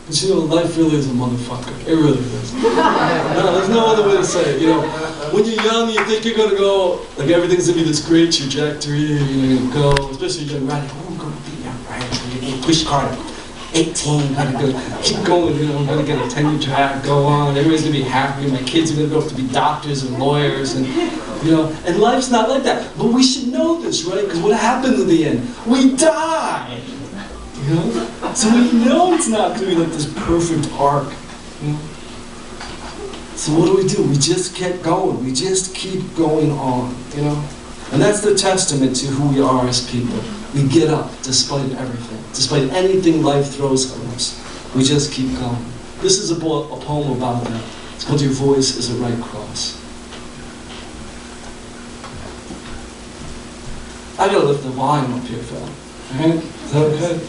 But you know, life really is a motherfucker. It really is. No, there's no other way to say it. You know, when you're young, you think you're gonna go, like everything's gonna be this great trajectory. You're gonna go, especially young, right? Oh, I'm gonna be young, right? You're getting push card. 18, gotta go, keep going, you know, I'm gonna get a tenure track, go on, everybody's gonna be happy, my kids are gonna grow up to be doctors and lawyers, and, you know, and life's not like that. But we should know this, right? Because what happens at the end? We die! You know? So we know it's not gonna be like this perfect arc, you know? So what do? We just keep going, we just keep going on, you know? And that's the testament to who we are as people. We get up despite everything, despite anything life throws at us. We just keep going. This is a poem about that. It's called Your Voice is a Right Cross. I gotta lift the volume up here, Phil. Alright? Is that okay?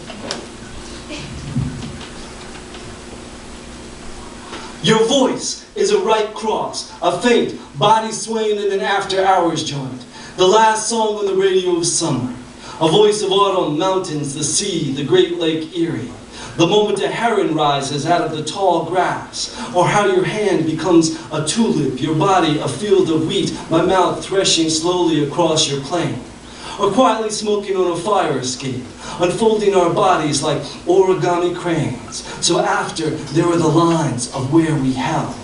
Your voice is a right cross, a faint, body swaying in an after-hours joint. The last song on the radio of summer. A voice of autumn, mountains, the sea, the great Lake Erie. The moment a heron rises out of the tall grass. Or how your hand becomes a tulip, your body a field of wheat, my mouth threshing slowly across your plain. Or quietly smoking on a fire escape, unfolding our bodies like origami cranes. So after, there are the lines of where we held.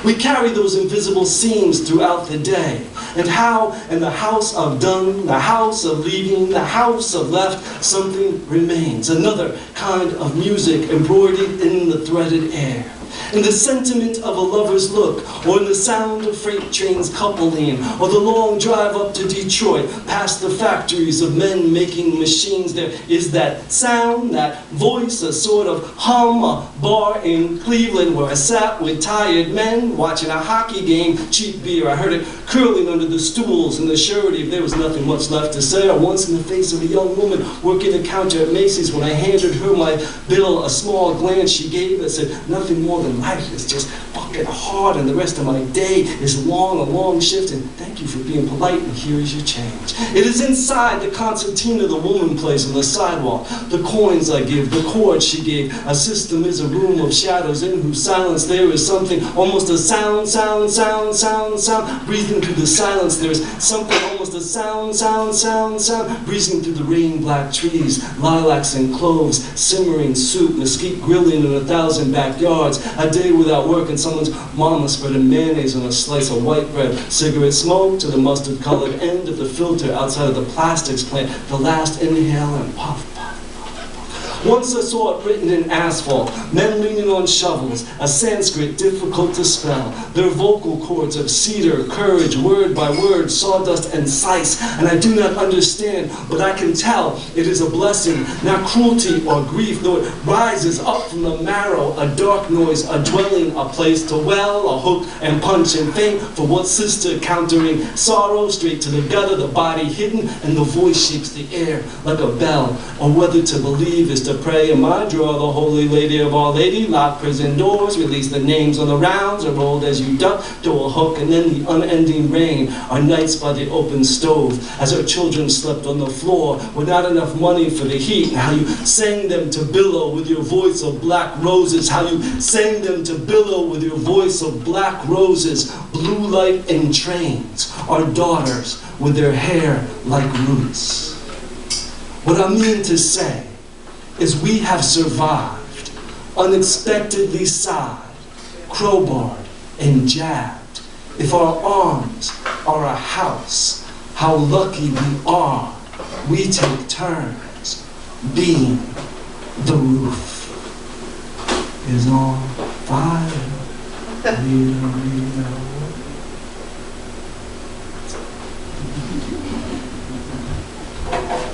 We carry those invisible seams throughout the day. And how in the house of done, the house of leaving, the house of left, something remains. Another kind of music embroidered in the threaded air. In the sentiment of a lover's look, or in the sound of freight trains coupling, or the long drive up to Detroit, past the factories of men making machines, there is that sound, that voice, a sort of hum, a bar in Cleveland where I sat with tired men watching a hockey game, cheap beer. I heard it curling under the stools and the surety if there was nothing much left to say. Or once in the face of a young woman working the counter at Macy's when I handed her my bill, a small glance she gave that said, nothing more than life is just fucking hard and the rest of my day is long, a long shift, and thank you for being polite and here is your change. It is inside the concertina the woman plays on the sidewalk, the coins I give, the chords she gave. A system is a room of shadows in whose silence there is something, almost a sound, breathing through the silence there is something, almost a sound, breezing through the rain-black trees, lilacs and cloves, simmering soup, mesquite grilling in 1,000 backyards, a day without work and someone's mama spreading mayonnaise on a slice of white bread, cigarette smoke to the mustard-colored end of the filter outside of the plastics plant, the last inhale and puff. Once I saw it written in asphalt, men leaning on shovels, a Sanskrit difficult to spell, their vocal cords of cedar, courage, word by word, sawdust and sice, and I do not understand, but I can tell it is a blessing, not cruelty or grief, though it rises up from the marrow, a dark noise, a dwelling, a place to well, a hook and punch and feint, for what sister countering sorrow, straight to the gutter, the body hidden, and the voice shakes the air like a bell, or whether to believe is to pray. In my drawer, the Holy Lady of Our Lady, lock prison doors, release the names on the rounds, are rolled as you duck, throw a hook, and then the unending rain. Our nights by the open stove, as our children slept on the floor, with not enough money for the heat, and how you sang them to billow with your voice of black roses, how you sang them to billow with your voice of black roses, blue light in trains, our daughters with their hair like roots. What I mean to say is we have survived, unexpectedly sighed, crowbarred and jabbed. If our arms are a house, how lucky we are. We take turns being the roof is on fire. We don't know